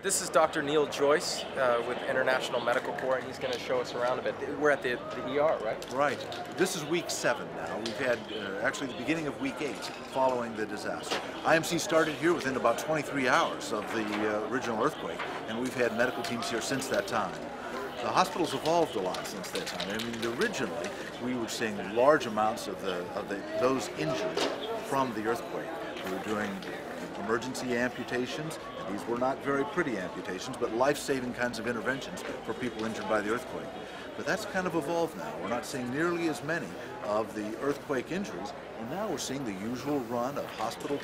This is Dr. Neil Joyce with International Medical Corps, and he's going to show us around a bit. We're at the ER, right? Right. This is week 7 now. We've had actually the beginning of week 8 following the disaster. IMC started here within about 23 hours of the original earthquake, and we've had medical teams here since that time. The hospital's evolved a lot since that time. I mean, originally we were seeing large amounts of those injured from the earthquake. We were doing emergency amputations, and these were not very pretty amputations, but life-saving kinds of interventions for people injured by the earthquake. But that's kind of evolved now. We're not seeing nearly as many of the earthquake injuries, and now we're seeing the usual run of hospital,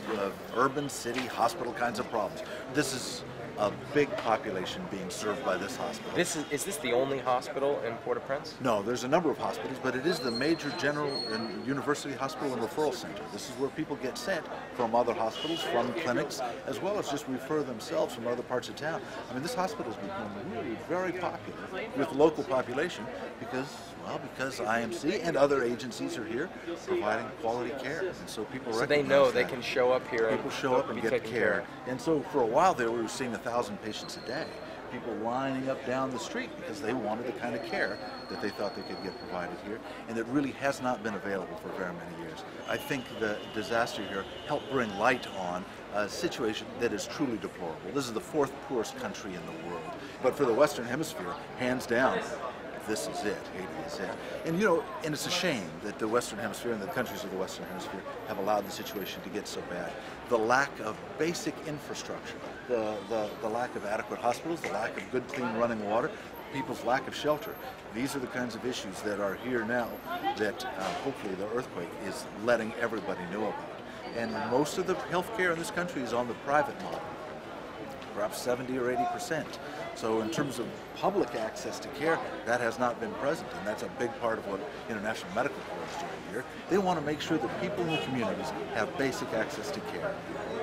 urban city hospital kinds of problems. This is a big population being served by this hospital. Is this the only hospital in Port-au-Prince? No, there's a number of hospitals, but it is the major general and university hospital and referral center. This is where people get sent from other hospitals, from clinics, as well as just refer themselves from other parts of town. I mean, this hospital's become really very popular with the local population because IMC and other agencies are here providing quality care, and so people recognize they know that. they can show up here. People show up and get care. And so for a while there, we were seeing 1,000 patients a day. People lining up down the street because they wanted the kind of care that they thought they could get provided here, and that really has not been available for very many years. I think the disaster here helped bring light on a situation that is truly deplorable. This is the 4th poorest country in the world, but for the Western Hemisphere, hands down, this is it. Haiti is it. And and it's a shame that the Western Hemisphere and the countries of the Western Hemisphere have allowed the situation to get so bad. The lack of basic infrastructure, the lack of adequate hospitals, the lack of good, clean running water, people's lack of shelter. These are the kinds of issues that are here now that hopefully the earthquake is letting everybody know about. And most of the health care in this country is on the private model, perhaps 70 or 80%. So in terms of public access to care, that has not been present, and that's a big part of what International Medical Corps is doing here. They want to make sure that people in the communities have basic access to care.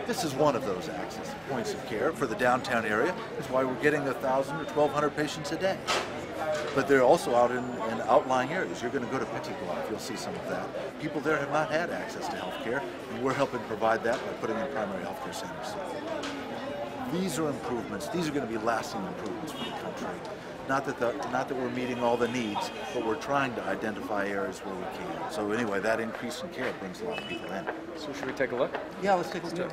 This is one of those access points of care for the downtown area. That's why we're getting 1,000 or 1,200 patients a day. But they're also out in outlying areas. You're going to go to Petit Goâve, you'll see some of that. People there have not had access to health care, and we're helping provide that by putting in primary health care centers. These are improvements. These are going to be lasting improvements for the country. Not that we're meeting all the needs, but we're trying to identify areas where we can. So anyway, that increase in care brings a lot of people in. So should we take a look? Yeah, let's take a look.